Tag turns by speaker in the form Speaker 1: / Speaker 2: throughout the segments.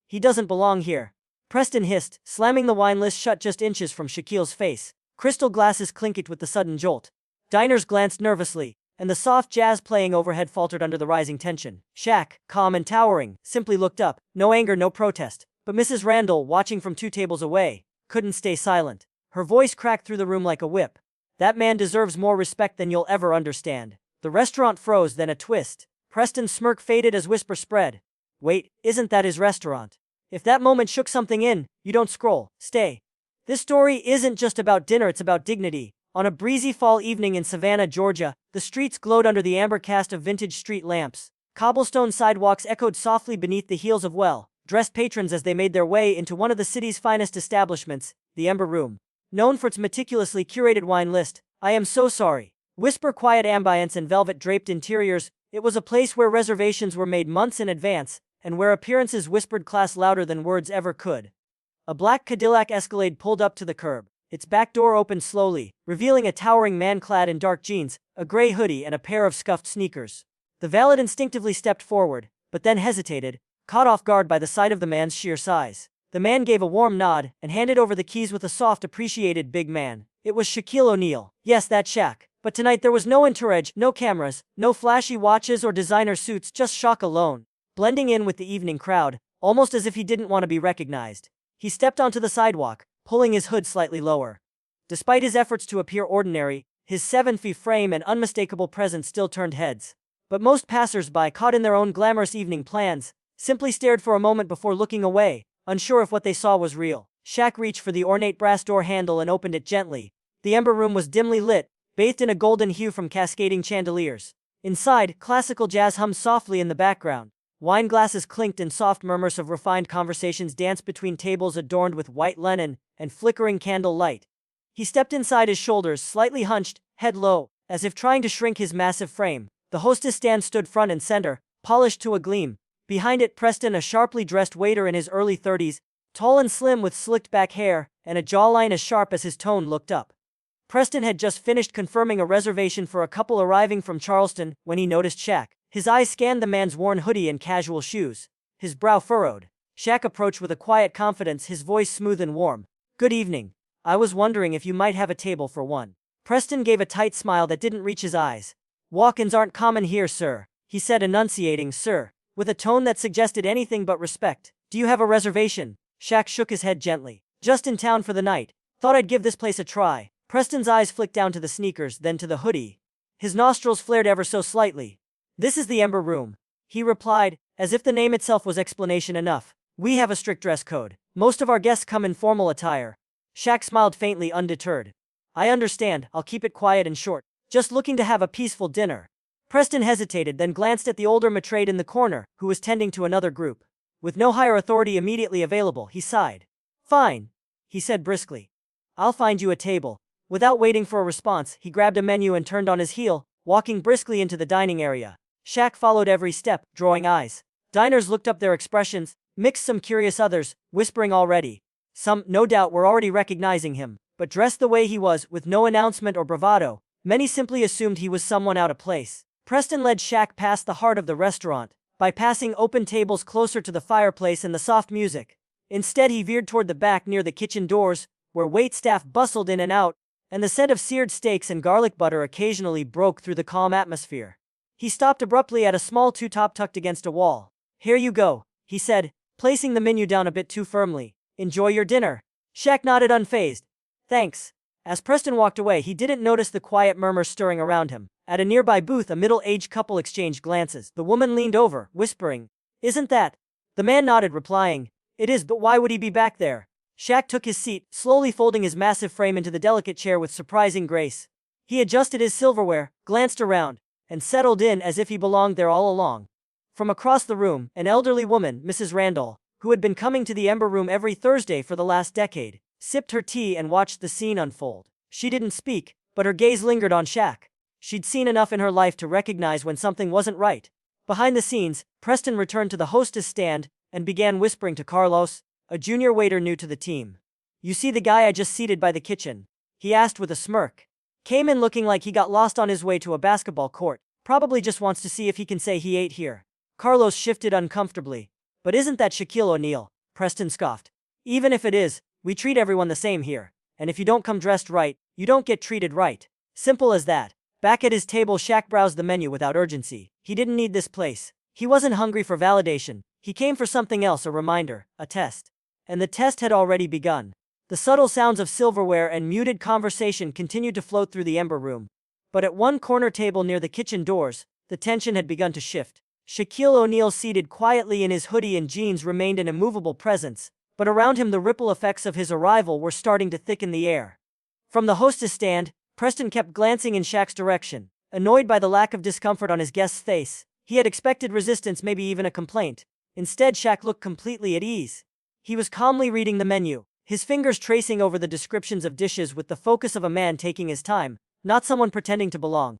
Speaker 1: He doesn't belong here. Preston hissed, slamming the wine list shut just inches from Shaquille's face. Crystal glasses clinked with the sudden jolt. Diners glanced nervously, and the soft jazz playing overhead faltered under the rising tension. Shaq, calm and towering, simply looked up, no anger, no protest. But Mrs. Randall, watching from 2 tables away, couldn't stay silent. Her voice cracked through the room like a whip. That man deserves more respect than you'll ever understand. The restaurant froze, then a twist. Preston's smirk faded as whisper spread. Wait, isn't that his restaurant? If that moment shook something in, you don't scroll, stay. This story isn't just about dinner, it's about dignity. On a breezy fall evening in Savannah, Georgia, the streets glowed under the amber cast of vintage street lamps. Cobblestone sidewalks echoed softly beneath the heels of well-dressed patrons as they made their way into one of the city's finest establishments, the Ember Room. Known for its meticulously curated wine list, I am so sorry. Whisper quiet ambience and velvet-draped interiors, it was a place where reservations were made months in advance, and where appearances whispered class louder than words ever could. A black Cadillac Escalade pulled up to the curb. Its back door opened slowly, revealing a towering man clad in dark jeans, a gray hoodie and a pair of scuffed sneakers. The valet instinctively stepped forward, but then hesitated, caught off guard by the sight of the man's sheer size. The man gave a warm nod and handed over the keys with a soft, appreciated big man. It was Shaquille O'Neal. Yes, that Shaq. But tonight there was no entourage, no cameras, no flashy watches or designer suits, just Shaq alone, blending in with the evening crowd, almost as if he didn't want to be recognized. He stepped onto the sidewalk, pulling his hood slightly lower. Despite his efforts to appear ordinary, his 7-feet frame and unmistakable presence still turned heads. But most passers-by, caught in their own glamorous evening plans, simply stared for a moment before looking away, unsure if what they saw was real. Shaq reached for the ornate brass door handle and opened it gently. The Ember Room was dimly lit, bathed in a golden hue from cascading chandeliers. Inside, classical jazz hummed softly in the background. Wine glasses clinked and soft murmurs of refined conversations danced between tables adorned with white linen and flickering candle light. He stepped inside, his shoulders slightly hunched, head low, as if trying to shrink his massive frame. The hostess stand stood front and center, polished to a gleam. Behind it, Preston, a sharply dressed waiter in his early 30s, tall and slim with slicked back hair and a jawline as sharp as his tone, looked up. Preston had just finished confirming a reservation for a couple arriving from Charleston when he noticed Shaq. His eyes scanned the man's worn hoodie and casual shoes. His brow furrowed. Shaq approached with a quiet confidence, his voice smooth and warm. Good evening. I was wondering if you might have a table for one. Preston gave a tight smile that didn't reach his eyes. Walk-ins aren't common here, sir, he said, enunciating sir, with a tone that suggested anything but respect. Do you have a reservation? Shaq shook his head gently. Just in town for the night. Thought I'd give this place a try. Preston's eyes flicked down to the sneakers, then to the hoodie. His nostrils flared ever so slightly. This is the Ember Room, he replied, as if the name itself was explanation enough. We have a strict dress code. Most of our guests come in formal attire. Shaq smiled faintly, undeterred. I understand, I'll keep it quiet and short. Just looking to have a peaceful dinner. Preston hesitated, then glanced at the older maître in the corner, who was tending to another group. With no higher authority immediately available, he sighed. Fine, he said briskly. I'll find you a table. Without waiting for a response, he grabbed a menu and turned on his heel, walking briskly into the dining area. Shaq followed every step, drawing eyes. Diners looked up, their expressions mixed, some curious, others whispering already. Some, no doubt, were already recognizing him, but dressed the way he was, with no announcement or bravado, many simply assumed he was someone out of place. Preston led Shaq past the heart of the restaurant, bypassing open tables closer to the fireplace and the soft music. Instead, he veered toward the back near the kitchen doors, where waitstaff bustled in and out, and the scent of seared steaks and garlic butter occasionally broke through the calm atmosphere. He stopped abruptly at a small two-top tucked against a wall. Here you go, he said, placing the menu down a bit too firmly. Enjoy your dinner. Shaq nodded unfazed. Thanks. As Preston walked away, he didn't notice the quiet murmur stirring around him. At a nearby booth, a middle-aged couple exchanged glances. The woman leaned over, whispering, Isn't that? The man nodded, replying, It is, but why would he be back there? Shaq took his seat, slowly folding his massive frame into the delicate chair with surprising grace. He adjusted his silverware, glanced around, and settled in as if he belonged there all along. From across the room, an elderly woman, Mrs. Randall, who had been coming to the Ember Room every Thursday for the last decade, sipped her tea and watched the scene unfold. She didn't speak, but her gaze lingered on Shaq. She'd seen enough in her life to recognize when something wasn't right. Behind the scenes, Preston returned to the hostess stand and began whispering to Carlos, a junior waiter new to the team. You see the guy I just seated by the kitchen? He asked with a smirk. Came in looking like he got lost on his way to a basketball court. Probably just wants to see if he can say he ate here. Carlos shifted uncomfortably. But isn't that Shaquille O'Neal? Preston scoffed. Even if it is, we treat everyone the same here. And if you don't come dressed right, you don't get treated right. Simple as that. Back at his table, Shaq browsed the menu without urgency. He didn't need this place. He wasn't hungry for validation. He came for something else, a reminder, a test. And the test had already begun. The subtle sounds of silverware and muted conversation continued to float through the Ember Room. But at one corner table near the kitchen doors, the tension had begun to shift. Shaquille O'Neal, seated quietly in his hoodie and jeans, remained an immovable presence, but around him the ripple effects of his arrival were starting to thicken the air. From the hostess stand, Preston kept glancing in Shaq's direction, annoyed by the lack of discomfort on his guest's face. He had expected resistance, maybe even a complaint. Instead, Shaq looked completely at ease. He was calmly reading the menu, his fingers tracing over the descriptions of dishes with the focus of a man taking his time, not someone pretending to belong.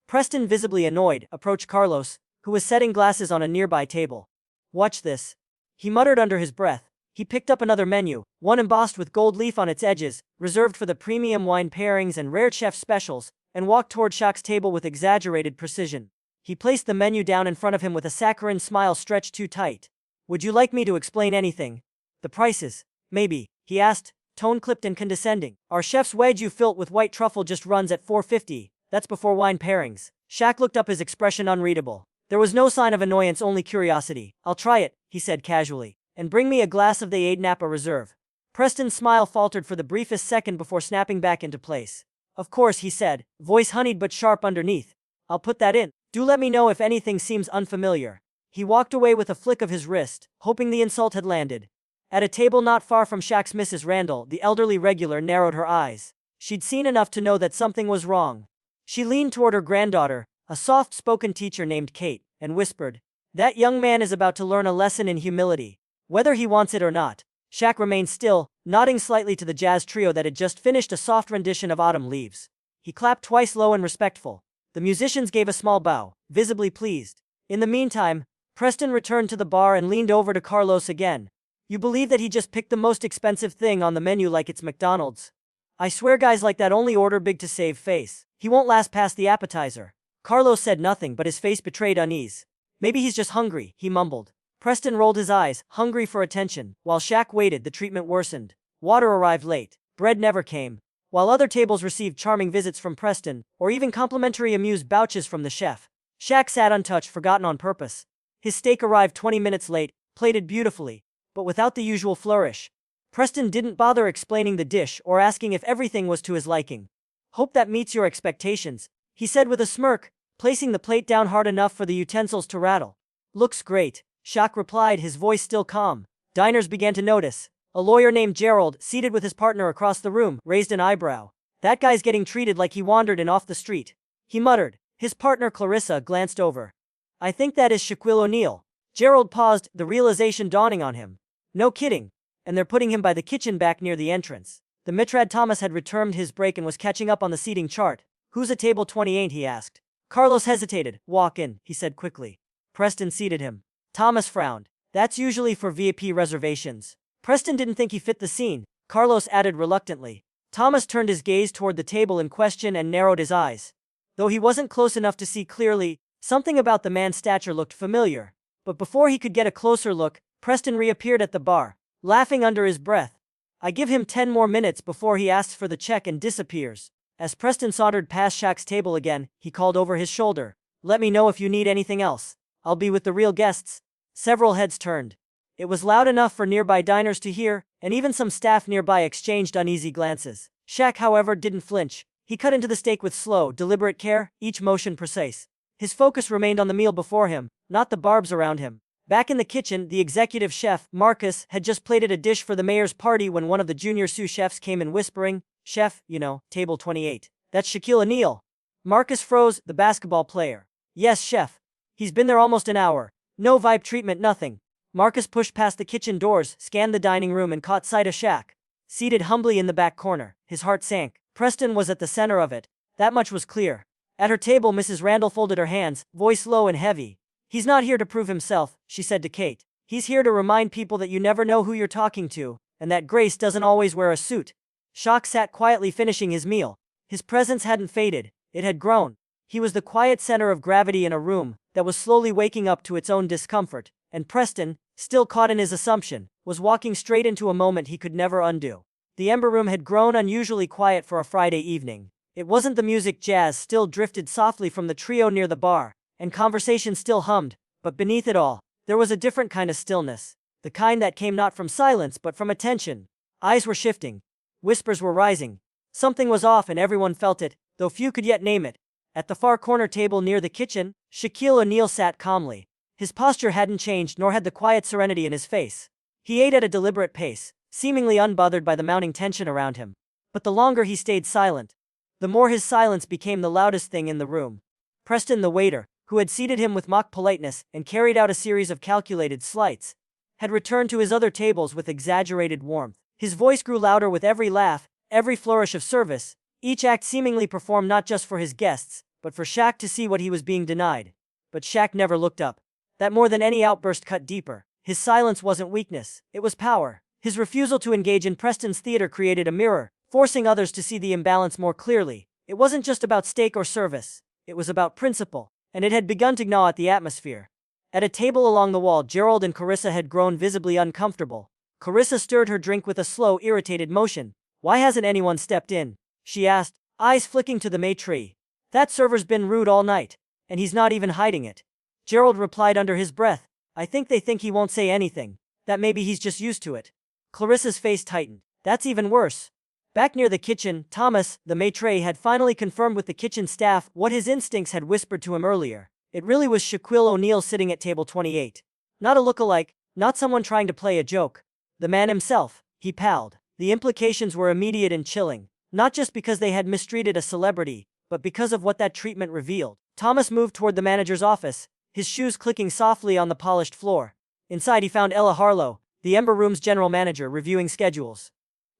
Speaker 1: Preston, visibly annoyed, approached Carlos, who was setting glasses on a nearby table. "Watch this," he muttered under his breath. He picked up another menu, one embossed with gold leaf on its edges, reserved for the premium wine pairings and rare chef specials, and walked toward Shaq's table with exaggerated precision. He placed the menu down in front of him with a saccharine smile stretched too tight. "Would you like me to explain anything? The prices, maybe," he asked, tone clipped and condescending. "Our chef's wagyu fillet with white truffle just runs at $4.50, that's before wine pairings." Shaq looked up, his expression unreadable. There was no sign of annoyance, only curiosity. "I'll try it," he said casually. "And bring me a glass of the Napa Reserve." Preston's smile faltered for the briefest second before snapping back into place. "Of course," he said, voice honeyed but sharp underneath. "I'll put that in. Do let me know if anything seems unfamiliar." He walked away with a flick of his wrist, hoping the insult had landed. At a table not far from Shaq's, Mrs. Randall, the elderly regular, narrowed her eyes. She'd seen enough to know that something was wrong. She leaned toward her granddaughter, a soft-spoken teacher named Kate, and whispered, "That young man is about to learn a lesson in humility. Whether he wants it or not." Shaq remained still, nodding slightly to the jazz trio that had just finished a soft rendition of Autumn Leaves. He clapped twice, low and respectful. The musicians gave a small bow, visibly pleased. In the meantime, Preston returned to the bar and leaned over to Carlos again. "You believe that he just picked the most expensive thing on the menu like it's McDonald's? I swear guys like that only order big to save face. He won't last past the appetizer." Carlos said nothing, but his face betrayed unease. "Maybe he's just hungry," he mumbled. Preston rolled his eyes, hungry for attention. While Shaq waited, the treatment worsened. Water arrived late. Bread never came. While other tables received charming visits from Preston, or even complimentary amuse bouches from the chef, Shaq sat untouched, forgotten on purpose. His steak arrived 20 minutes late, plated beautifully, but without the usual flourish. Preston didn't bother explaining the dish or asking if everything was to his liking. "Hope that meets your expectations," he said with a smirk, placing the plate down hard enough for the utensils to rattle. "Looks great," Shaq replied, his voice still calm. Diners began to notice. A lawyer named Gerald, seated with his partner across the room, raised an eyebrow. "That guy's getting treated like he wandered in off the street," he muttered. His partner Clarissa glanced over. "I think that is Shaquille O'Neal." Gerald paused, the realization dawning on him. "No kidding. And they're putting him by the kitchen back near the entrance." The Mitrad Thomas had returned his break and was catching up on the seating chart. "Who's at table 28?" he asked. Carlos hesitated. "Walk in," he said quickly. Preston seated him. Thomas frowned. "That's usually for VIP reservations." Preston didn't think he fit the scene, Carlos added reluctantly. Thomas turned his gaze toward the table in question and narrowed his eyes. Though he wasn't close enough to see clearly, something about the man's stature looked familiar. But before he could get a closer look, Preston reappeared at the bar, laughing under his breath. "I give him 10 more minutes before he asks for the check and disappears." As Preston sauntered past Shaq's table again, he called over his shoulder, "Let me know if you need anything else. I'll be with the real guests." Several heads turned. It was loud enough for nearby diners to hear, and even some staff nearby exchanged uneasy glances. Shaq, however, didn't flinch. He cut into the steak with slow, deliberate care, each motion precise. His focus remained on the meal before him, not the barbs around him. Back in the kitchen, the executive chef, Marcus, had just plated a dish for the mayor's party when one of the junior sous chefs came in whispering, "Chef, you know, table 28. That's Shaquille O'Neal." Marcus froze, the basketball player. "Yes, chef. He's been there almost an hour. No vibe treatment, nothing." Marcus pushed past the kitchen doors, scanned the dining room and caught sight of Shaq. Seated humbly in the back corner, his heart sank. Preston was at the center of it. That much was clear. At her table, Mrs. Randall folded her hands, voice low and heavy. "He's not here to prove himself," she said to Kate. "He's here to remind people that you never know who you're talking to, and that Grace doesn't always wear a suit." Shaq sat quietly finishing his meal. His presence hadn't faded, it had grown. He was the quiet center of gravity in a room that was slowly waking up to its own discomfort, and Preston, still caught in his assumption, was walking straight into a moment he could never undo. The Ember Room had grown unusually quiet for a Friday evening. It wasn't the music, jazz still drifted softly from the trio near the bar, and conversation still hummed, but beneath it all, there was a different kind of stillness. The kind that came not from silence but from attention. Eyes were shifting. Whispers were rising. Something was off and everyone felt it, though few could yet name it. At the far corner table near the kitchen, Shaquille O'Neal sat calmly. His posture hadn't changed, nor had the quiet serenity in his face. He ate at a deliberate pace, seemingly unbothered by the mounting tension around him. But the longer he stayed silent, the more his silence became the loudest thing in the room. Preston, the waiter, who had seated him with mock politeness and carried out a series of calculated slights, had returned to his other tables with exaggerated warmth. His voice grew louder with every laugh, every flourish of service, each act seemingly performed not just for his guests, but for Shaq to see what he was being denied. But Shaq never looked up. That more than any outburst cut deeper. His silence wasn't weakness, it was power. His refusal to engage in Preston's theater created a mirror, forcing others to see the imbalance more clearly. It wasn't just about steak or service, it was about principle, and it had begun to gnaw at the atmosphere. At a table along the wall, Gerald and Carissa had grown visibly uncomfortable. Carissa stirred her drink with a slow, irritated motion. "Why hasn't anyone stepped in?" she asked, eyes flicking to the maitre. "That server's been rude all night, and he's not even hiding it." Gerald replied under his breath, "I think they think he won't say anything, that maybe he's just used to it." Clarissa's face tightened. "That's even worse." Back near the kitchen, Thomas, the maitre, had finally confirmed with the kitchen staff what his instincts had whispered to him earlier. It really was Shaquille O'Neal sitting at table 28. Not a look-alike, not someone trying to play a joke. The man himself. He palled. The implications were immediate and chilling, not just because they had mistreated a celebrity, but because of what that treatment revealed. Thomas moved toward the manager's office, his shoes clicking softly on the polished floor. Inside he found Ella Harlow, the Ember Room's general manager, reviewing schedules.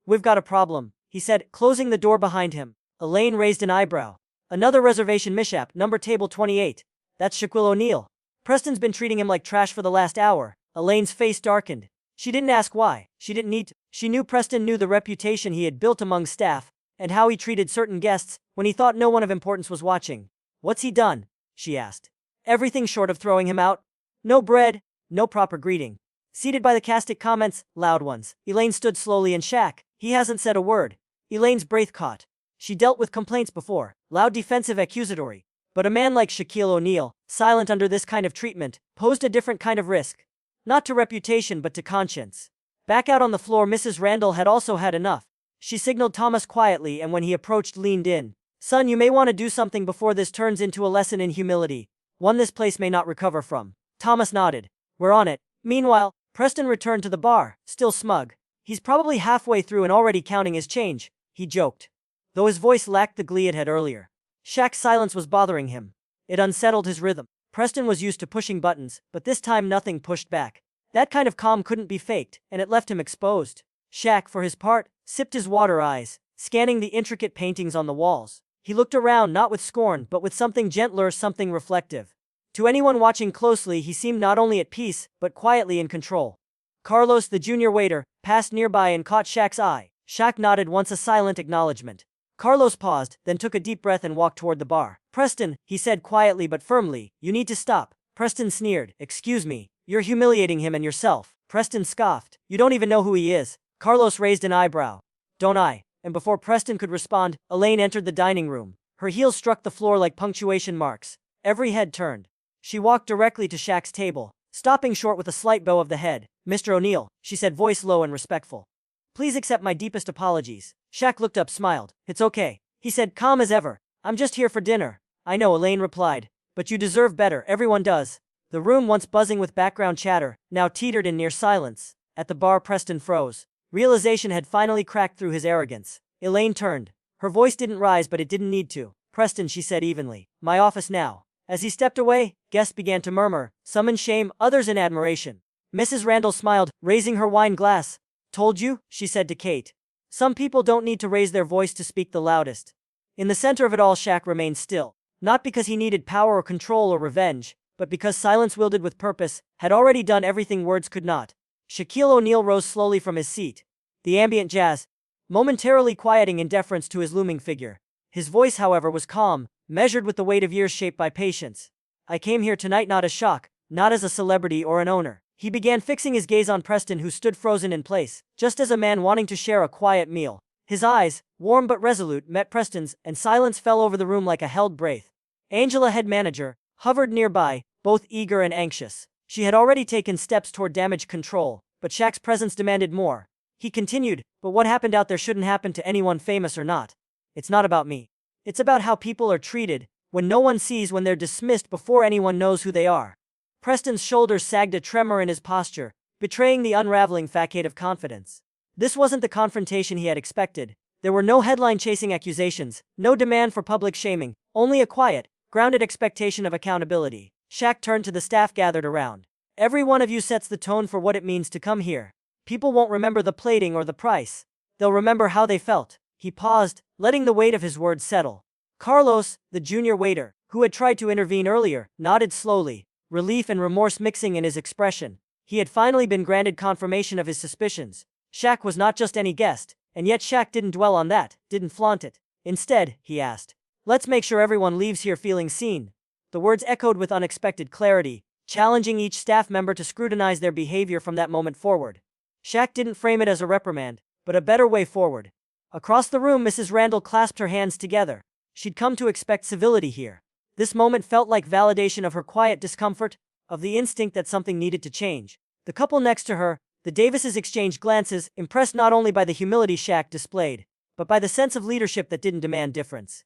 Speaker 1: "We've got a problem," he said, closing the door behind him. Elaine raised an eyebrow. "Another reservation mishap, number table 28. That's Shaquille O'Neal. Preston's been treating him like trash for the last hour." Elaine's face darkened. She didn't ask why, she didn't need to. She knew Preston knew the reputation he had built among staff, and how he treated certain guests when he thought no one of importance was watching. "What's he done?" she asked. "Everything short of throwing him out. No bread, no proper greeting." Seated by the castic comments, loud ones, Elaine stood slowly, and Shaq, "He hasn't said a word." Elaine's breath caught. She dealt with complaints before, loud, defensive, accusatory. But a man like Shaquille O'Neal, silent under this kind of treatment, posed a different kind of risk. Not to reputation but to conscience. Back out on the floor, Mrs. Randall had also had enough. She signaled Thomas quietly, and when he approached, leaned in. "Son, you may want to do something before this turns into a lesson in humility. One this place may not recover from." Thomas nodded. "We're on it." Meanwhile, Preston returned to the bar, still smug. "He's probably halfway through and already counting his change," he joked, though his voice lacked the glee it had earlier. Shaq's silence was bothering him. It unsettled his rhythm. Preston was used to pushing buttons, but this time nothing pushed back. That kind of calm couldn't be faked, and it left him exposed. Shaq, for his part, sipped his water, eyes scanning the intricate paintings on the walls. He looked around, not with scorn, but with something gentler, something reflective. To anyone watching closely, he seemed not only at peace, but quietly in control. Carlos, the junior waiter, passed nearby and caught Shaq's eye. Shaq nodded once, a silent acknowledgement. Carlos paused, then took a deep breath and walked toward the bar. "Preston," he said quietly but firmly, "you need to stop." Preston sneered. "Excuse me, you're humiliating him and yourself." Preston scoffed. "You don't even know who he is." Carlos raised an eyebrow. "Don't I?" And before Preston could respond, Elaine entered the dining room. Her heels struck the floor like punctuation marks. Every head turned. She walked directly to Shaq's table, stopping short with a slight bow of the head. "Mr. O'Neal," she said, voice low and respectful. "Please accept my deepest apologies." Shaq looked up, smiled. "It's okay," he said, calm as ever. "I'm just here for dinner." "I know," Elaine replied. "But you deserve better, everyone does." The room, once buzzing with background chatter, now teetered in near silence. At the bar, Preston froze. Realization had finally cracked through his arrogance. Elaine turned. Her voice didn't rise, but it didn't need to. "Preston," she said evenly. "My office now." As he stepped away, guests began to murmur, some in shame, others in admiration. Mrs. Randall smiled, raising her wine glass. "Told you," she said to Kate. "Some people don't need to raise their voice to speak the loudest." In the center of it all, Shaq remained still. Not because he needed power or control or revenge, but because silence wielded with purpose had already done everything words could not. Shaquille O'Neal rose slowly from his seat. The ambient jazz, momentarily quieting in deference to his looming figure. His voice, however, was calm, measured with the weight of years shaped by patience. "I came here tonight not as shock, not as a celebrity or an owner," He began fixing his gaze on Preston, who stood frozen in place, just as a man wanting to share a quiet meal. His eyes, warm but resolute, met Preston's, and silence fell over the room like a held breath. Angela, head manager, hovered nearby, both eager and anxious. She had already taken steps toward damage control, but Shaq's presence demanded more. He continued, "But what happened out there shouldn't happen to anyone, famous or not. It's not about me. It's about how people are treated, when no one sees, when they're dismissed before anyone knows who they are." Preston's shoulders sagged, a tremor in his posture, betraying the unraveling facade of confidence. This wasn't the confrontation he had expected. There were no headline-chasing accusations, no demand for public shaming, only a quiet, grounded expectation of accountability. Shaq turned to the staff gathered around. "Every one of you sets the tone for what it means to come here. People won't remember the plating or the price. They'll remember how they felt." He paused, letting the weight of his words settle. Carlos, the junior waiter, who had tried to intervene earlier, nodded slowly, relief and remorse mixing in his expression. He had finally been granted confirmation of his suspicions. Shaq was not just any guest, and yet Shaq didn't dwell on that, didn't flaunt it. Instead, he asked, "Let's make sure everyone leaves here feeling seen." The words echoed with unexpected clarity, challenging each staff member to scrutinize their behavior from that moment forward. Shaq didn't frame it as a reprimand, but a better way forward. Across the room, Mrs. Randall clasped her hands together. She'd come to expect civility here. This moment felt like validation of her quiet discomfort, of the instinct that something needed to change. The couple next to her, the Davises, exchanged glances, impressed not only by the humility Shaq displayed, but by the sense of leadership that didn't demand difference.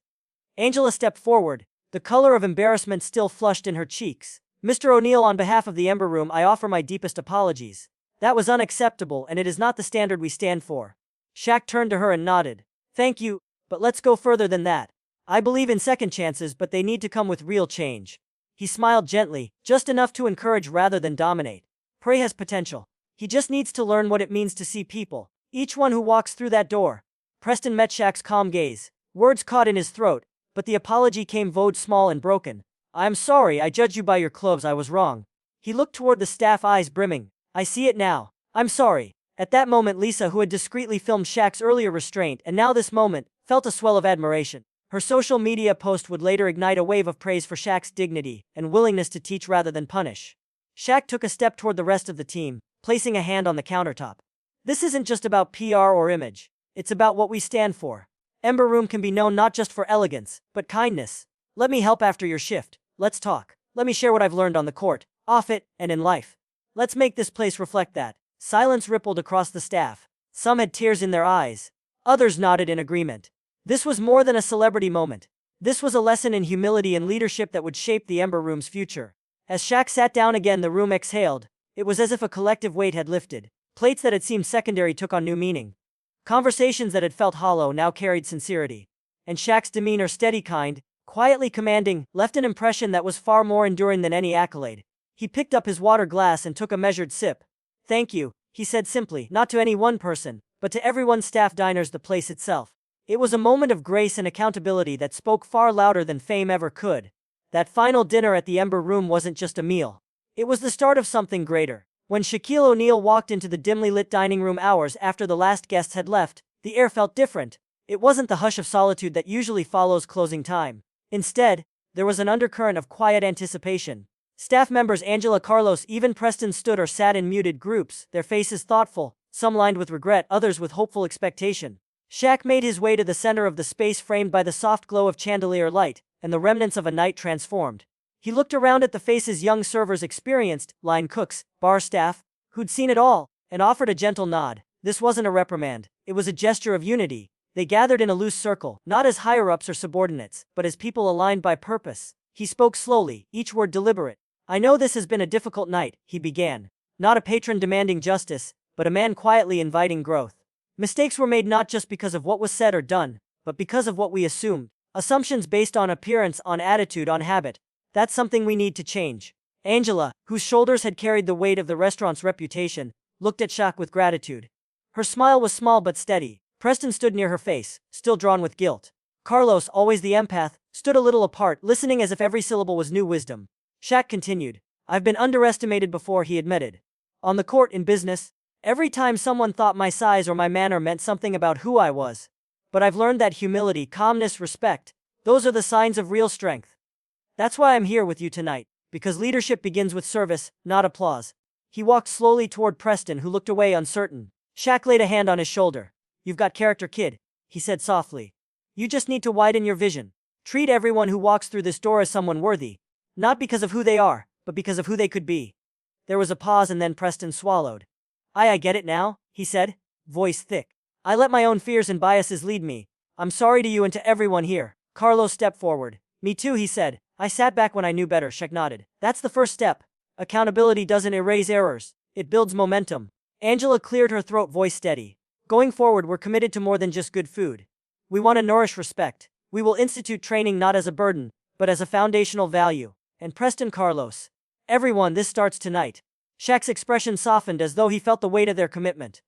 Speaker 1: Angela stepped forward, the color of embarrassment still flushed in her cheeks. "Mr. O'Neill, on behalf of the Ember Room, I offer my deepest apologies. That was unacceptable, and it is not the standard we stand for." Shaq turned to her and nodded. "Thank you, but let's go further than that. I believe in second chances, but they need to come with real change." He smiled gently, just enough to encourage rather than dominate. "Prey has potential. He just needs to learn what it means to see people, each one who walks through that door." Preston met Shaq's calm gaze. Words caught in his throat, but the apology came vowed small and broken. "I'm sorry, I judged you by your clothes. I was wrong." He looked toward the staff, eyes brimming. "I see it now. I'm sorry." At that moment, Lisa, who had discreetly filmed Shaq's earlier restraint and now this moment, felt a swell of admiration. Her social media post would later ignite a wave of praise for Shaq's dignity and willingness to teach rather than punish. Shaq took a step toward the rest of the team, placing a hand on the countertop. "This isn't just about PR or image. It's about what we stand for. Ember Room can be known not just for elegance, but kindness. Let me help after your shift. Let's talk. Let me share what I've learned on the court, off it, and in life. Let's make this place reflect that." Silence rippled across the staff. Some had tears in their eyes. Others nodded in agreement. This was more than a celebrity moment. This was a lesson in humility and leadership that would shape the Ember Room's future. As Shaq sat down again, the room exhaled. It was as if a collective weight had lifted. Plates that had seemed secondary took on new meaning. Conversations that had felt hollow now carried sincerity. And Shaq's demeanor, steady, kind, quietly commanding, left an impression that was far more enduring than any accolade. He picked up his water glass and took a measured sip. "Thank you," he said simply, not to any one person, but to everyone, staff, diners, the place itself. It was a moment of grace and accountability that spoke far louder than fame ever could. That final dinner at the Ember Room wasn't just a meal. It was the start of something greater. When Shaquille O'Neal walked into the dimly lit dining room hours after the last guests had left, the air felt different. It wasn't the hush of solitude that usually follows closing time. Instead, there was an undercurrent of quiet anticipation. Staff members Angela, Carlos, even Preston stood or sat in muted groups, their faces thoughtful, some lined with regret, others with hopeful expectation. Shaq made his way to the center of the space, framed by the soft glow of chandelier light and the remnants of a night transformed. He looked around at the faces young servers, experienced, line cooks, bar staff, who'd seen it all, and offered a gentle nod. This wasn't a reprimand, it was a gesture of unity. They gathered in a loose circle, not as higher-ups or subordinates, but as people aligned by purpose. He spoke slowly, each word deliberate. "I know this has been a difficult night," he began. "Not a patron demanding justice, but a man quietly inviting growth. Mistakes were made not just because of what was said or done, but because of what we assumed. Assumptions based on appearance, on attitude, on habit. That's something we need to change." Angela, whose shoulders had carried the weight of the restaurant's reputation, looked at Shaq with gratitude. Her smile was small but steady. Preston stood near her face, still drawn with guilt. Carlos, always the empath, stood a little apart, listening as if every syllable was new wisdom. Shaq continued. "I've been underestimated before," he admitted. "On the court, in business. Every time someone thought my size or my manner meant something about who I was. But I've learned that humility, calmness, respect, those are the signs of real strength. That's why I'm here with you tonight, because leadership begins with service, not applause." He walked slowly toward Preston, who looked away uncertain. Shaq laid a hand on his shoulder. "You've got character, kid," he said softly. "You just need to widen your vision. Treat everyone who walks through this door as someone worthy. Not because of who they are, but because of who they could be." There was a pause and then Preston swallowed. I get it now," he said, voice thick. "I let my own fears and biases lead me. I'm sorry to you and to everyone here." Carlos stepped forward. "Me too," he said. "I sat back when I knew better." Shaq nodded. "That's the first step. Accountability doesn't erase errors. It builds momentum." Angela cleared her throat, voice steady. "Going forward, we're committed to more than just good food. We want to nourish respect. We will institute training not as a burden, but as a foundational value." And Preston, Carlos. "Everyone, this starts tonight." Shaq's expression softened as though he felt the weight of their commitment.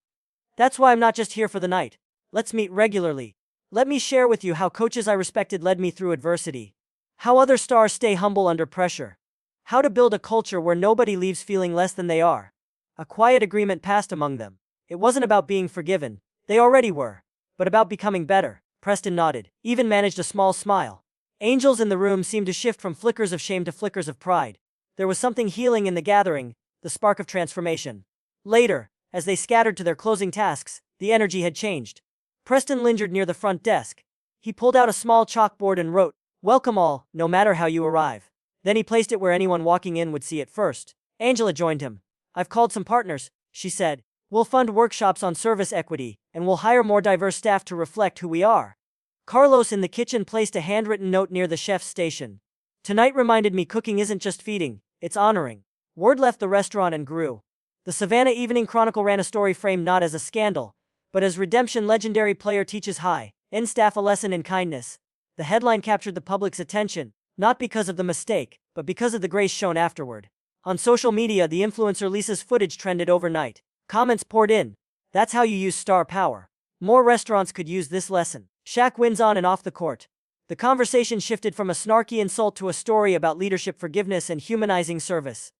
Speaker 1: "That's why I'm not just here for the night. Let's meet regularly. Let me share with you how coaches I respected led me through adversity. How other stars stay humble under pressure. How to build a culture where nobody leaves feeling less than they are." A quiet agreement passed among them. It wasn't about being forgiven. They already were. But about becoming better. Preston nodded, even managed a small smile. Angels in the room seemed to shift from flickers of shame to flickers of pride. There was something healing in the gathering, the spark of transformation. Later, as they scattered to their closing tasks, the energy had changed. Preston lingered near the front desk. He pulled out a small chalkboard and wrote, "Welcome all, no matter how you arrive." Then he placed it where anyone walking in would see it first. Angela joined him. "I've called some partners," she said. "We'll fund workshops on service equity, and we'll hire more diverse staff to reflect who we are." Carlos in the kitchen placed a handwritten note near the chef's station. "Tonight reminded me cooking isn't just feeding, it's honoring." Word left the restaurant and grew. The Savannah Evening Chronicle ran a story framed not as a scandal, but as redemption. Legendary player teaches high-end staff a lesson in kindness. The headline captured the public's attention, not because of the mistake, but because of the grace shown afterward. On social media, the influencer Lisa's footage trended overnight. Comments poured in. "That's how you use star power. More restaurants could use this lesson." Shaq wins on and off the court. The conversation shifted from a snarky insult to a story about leadership, forgiveness, and humanizing service.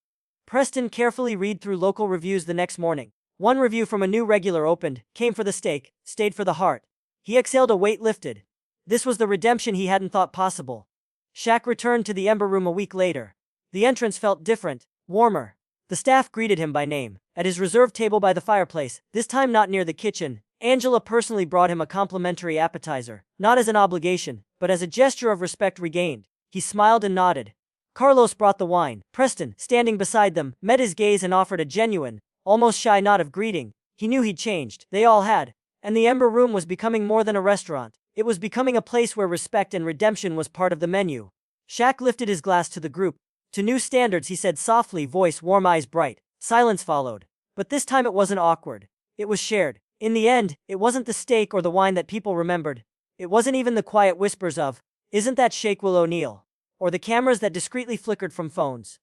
Speaker 1: Preston carefully read through local reviews the next morning. One review from a new regular opened, "Came for the steak, stayed for the heart." He exhaled, a weight lifted. This was the redemption he hadn't thought possible. Shaq returned to the Ember Room a week later. The entrance felt different, warmer. The staff greeted him by name. At his reserved table by the fireplace, this time not near the kitchen, Angela personally brought him a complimentary appetizer, not as an obligation, but as a gesture of respect regained. He smiled and nodded. Carlos brought the wine. Preston, standing beside them, met his gaze and offered a genuine, almost shy nod of greeting. He knew he'd changed. They all had. And the Ember Room was becoming more than a restaurant. It was becoming a place where respect and redemption was part of the menu. Shaq lifted his glass to the group. "To new standards," he said softly, voice warm, eyes bright. Silence followed. But this time it wasn't awkward. It was shared. In the end, it wasn't the steak or the wine that people remembered. It wasn't even the quiet whispers of, "Isn't that Shaquille O'Neal?" or the cameras that discreetly flickered from phones.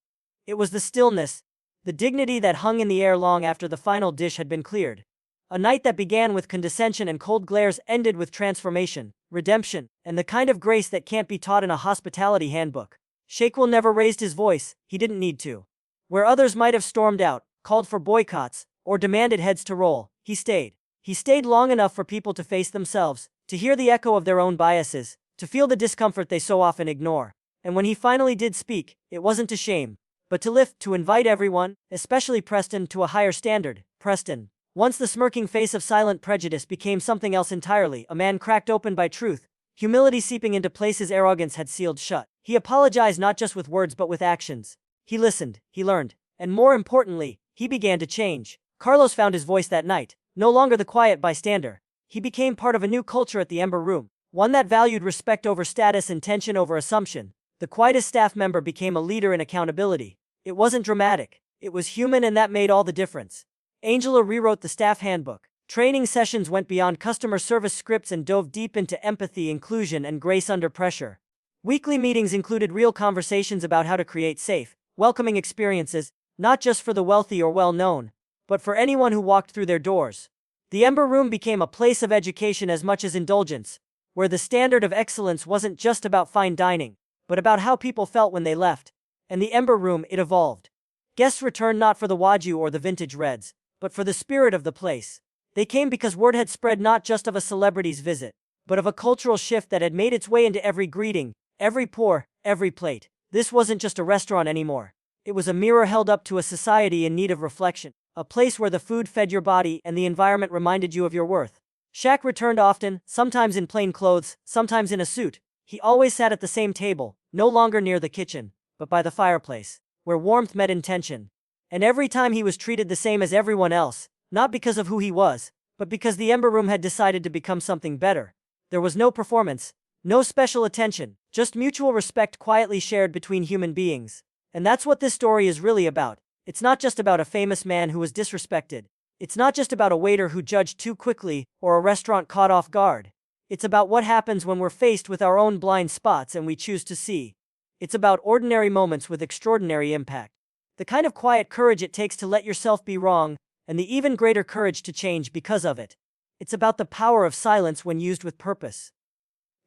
Speaker 1: It was the stillness, the dignity that hung in the air long after the final dish had been cleared. A night that began with condescension and cold glares ended with transformation, redemption, and the kind of grace that can't be taught in a hospitality handbook. Shaquille never raised his voice. He didn't need to. Where others might have stormed out, called for boycotts, or demanded heads to roll, he stayed. He stayed long enough for people to face themselves, to hear the echo of their own biases, to feel the discomfort they so often ignore. And when he finally did speak, it wasn't to shame, but to lift, to invite everyone, especially Preston, to a higher standard. Preston. Once the smirking face of silent prejudice became something else entirely, a man cracked open by truth, humility seeping into places arrogance had sealed shut. He apologized not just with words but with actions. He listened, he learned, and more importantly, he began to change. Carlos found his voice that night, no longer the quiet bystander. He became part of a new culture at the Ember Room, one that valued respect over status and tension over assumption. The quietest staff member became a leader in accountability. It wasn't dramatic. It was human, and that made all the difference. Angela rewrote the staff handbook. Training sessions went beyond customer service scripts and dove deep into empathy, inclusion, and grace under pressure. Weekly meetings included real conversations about how to create safe, welcoming experiences, not just for the wealthy or well-known, but for anyone who walked through their doors. The Ember Room became a place of education as much as indulgence, where the standard of excellence wasn't just about fine dining, but about how people felt when they left. And the Ember Room, it evolved. Guests returned not for the Wagyu or the vintage reds, but for the spirit of the place. They came because word had spread not just of a celebrity's visit, but of a cultural shift that had made its way into every greeting, every pour, every plate. This wasn't just a restaurant anymore. It was a mirror held up to a society in need of reflection, a place where the food fed your body and the environment reminded you of your worth. Shaq returned often, sometimes in plain clothes, sometimes in a suit. He always sat at the same table, no longer near the kitchen, but by the fireplace, where warmth met intention. And every time he was treated the same as everyone else, not because of who he was, but because the Ember Room had decided to become something better. There was no performance, no special attention, just mutual respect quietly shared between human beings. And that's what this story is really about. It's not just about a famous man who was disrespected. It's not just about a waiter who judged too quickly or a restaurant caught off guard. It's about what happens when we're faced with our own blind spots and we choose to see. It's about ordinary moments with extraordinary impact. The kind of quiet courage it takes to let yourself be wrong, and the even greater courage to change because of it. It's about the power of silence when used with purpose.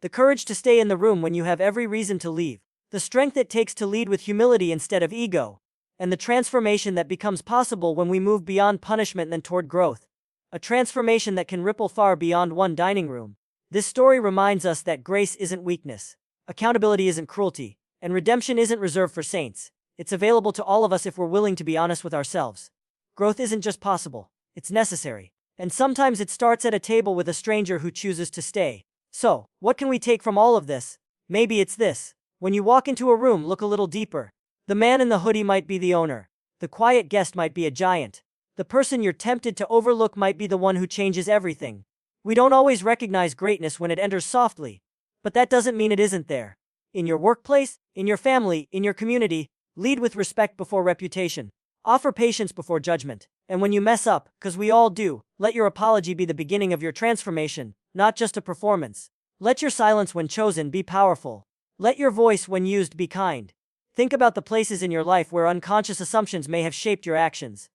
Speaker 1: The courage to stay in the room when you have every reason to leave. The strength it takes to lead with humility instead of ego. And the transformation that becomes possible when we move beyond punishment and toward growth. A transformation that can ripple far beyond one dining room. This story reminds us that grace isn't weakness, accountability isn't cruelty, and redemption isn't reserved for saints. It's available to all of us if we're willing to be honest with ourselves. Growth isn't just possible, it's necessary. And sometimes it starts at a table with a stranger who chooses to stay. So, what can we take from all of this? Maybe it's this. When you walk into a room, look a little deeper. The man in the hoodie might be the owner. The quiet guest might be a giant. The person you're tempted to overlook might be the one who changes everything. We don't always recognize greatness when it enters softly. But that doesn't mean it isn't there. In your workplace, in your family, in your community, lead with respect before reputation. Offer patience before judgment. And when you mess up, 'cause we all do, let your apology be the beginning of your transformation, not just a performance. Let your silence when chosen be powerful. Let your voice when used be kind. Think about the places in your life where unconscious assumptions may have shaped your actions.